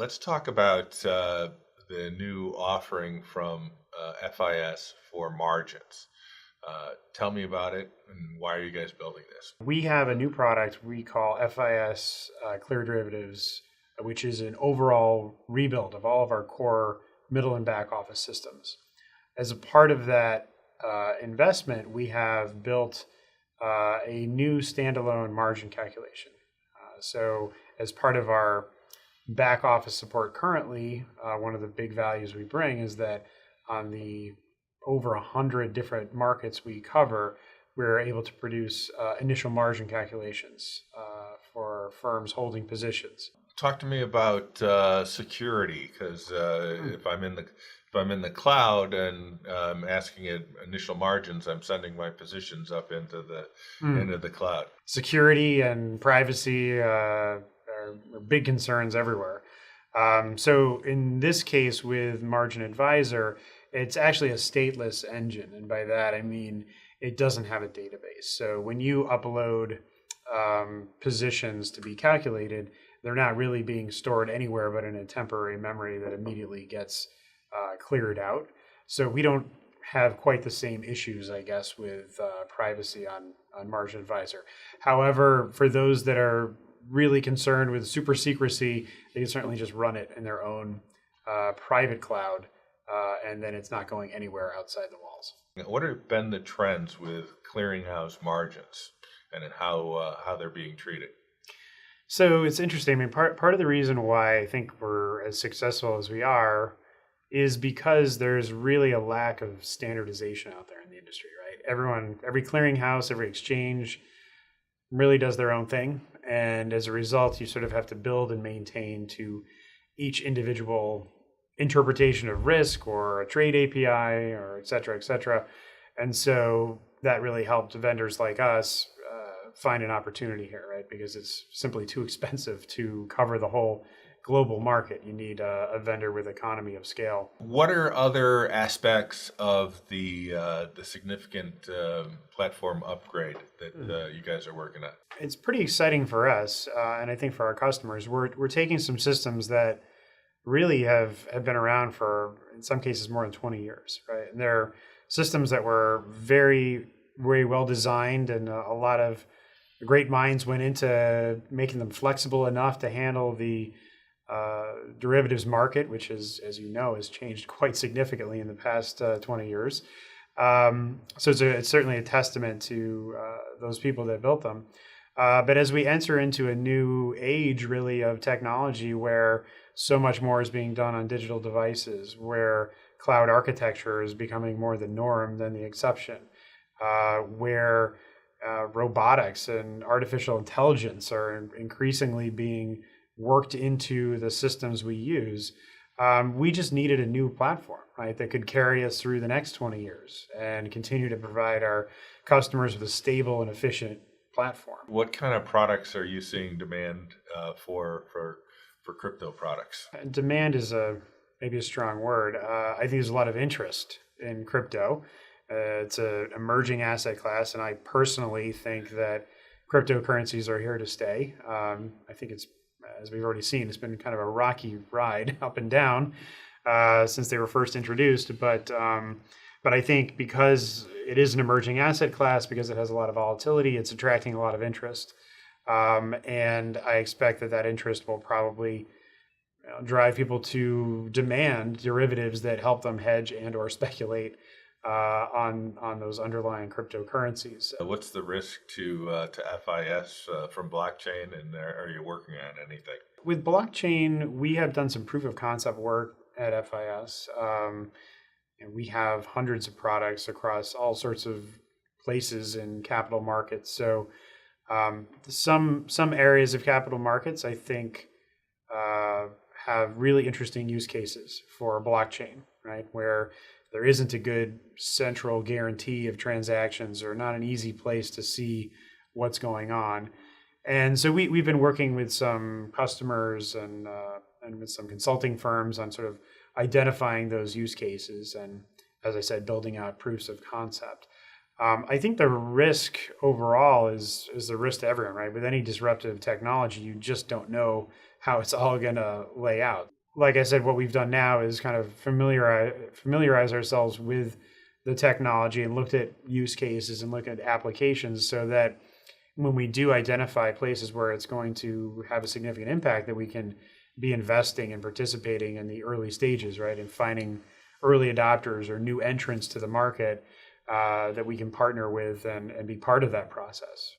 Let's talk about the new offering from FIS for margins. Tell me about it and why are you guys building this? We have a new product we call FIS Clear Derivatives, which is an overall rebuild of all of our core middle and back office systems. As a part of that investment, we have built a new standalone margin calculation. So, as part of our back office support currently, one of the big values we bring is that on the over 100 different markets we cover, we're able to produce initial margin calculations for firms holding positions. Talk to me about security, because if I'm in the cloud and asking it initial margins, I'm sending my positions up into the cloud. Security and privacy are big concerns everywhere. So in this case with Margin Advisor, it's actually a stateless engine. And by that, I mean, it doesn't have a database. So when you upload positions to be calculated, they're not really being stored anywhere but in a temporary memory that immediately gets cleared out. So we don't have quite the same issues, I guess, with privacy on Margin Advisor. However, for those that are really concerned with super secrecy, they can certainly just run it in their own private cloud, and then it's not going anywhere outside the walls. What have been the trends with clearinghouse margins and how they're being treated? So it's interesting. I mean, part of the reason why I think we're as successful as we are is because there's really a lack of standardization out there in the industry, right? Every clearinghouse, every exchange really does their own thing. And as a result, you sort of have to build and maintain to each individual interpretation of risk or a trade API or et cetera, et cetera. And so that really helped vendors like us find an opportunity here, right? Because it's simply too expensive to cover the whole global market. You need a vendor with economy of scale. What are other aspects of the significant platform upgrade that you guys are working on? It's pretty exciting for us, and I think for our customers. We're taking some systems that really have been around for, in some cases, more than 20 years, right? And they're systems that were very, very well designed, and a lot of great minds went into making them flexible enough to handle the derivatives market, which is, as you know, has changed quite significantly in the past 20 years. So it's certainly a testament to those people that built them. But as we enter into a new age, really, of technology where so much more is being done on digital devices, where cloud architecture is becoming more the norm than the exception, where robotics and artificial intelligence are increasingly being worked into the systems we use, we just needed a new platform, right, that could carry us through the next 20 years and continue to provide our customers with a stable and efficient platform. What kind of products are you seeing demand for crypto products? Demand is maybe a strong word. I think there's a lot of interest in crypto. It's an emerging asset class, and I personally think that cryptocurrencies are here to stay. I think it's, as we've already seen, it's been kind of a rocky ride up and down since they were first introduced. But I think because it is an emerging asset class, because it has a lot of volatility, it's attracting a lot of interest. And I expect that interest will probably drive people to demand derivatives that help them hedge and or speculate on those underlying cryptocurrencies. What's the risk to FIS from blockchain, and are you working on anything? With blockchain, we have done some proof of concept work at FIS. And we have hundreds of products across all sorts of places in capital markets. So some areas of capital markets, I think, have really interesting use cases for blockchain, right? Where there isn't a good central guarantee of transactions, or not an easy place to see what's going on. And so we've been working with some customers and with some consulting firms on sort of identifying those use cases and, as I said, building out proofs of concept. I think the risk overall is the risk to everyone, right? With any disruptive technology, you just don't know how it's all going to lay out. Like I said, what we've done now is kind of familiarize ourselves with the technology and looked at use cases and looked at applications so that when we do identify places where it's going to have a significant impact, that we can be investing and participating in the early stages, right? And finding early adopters or new entrants to the market that we can partner with and be part of that process.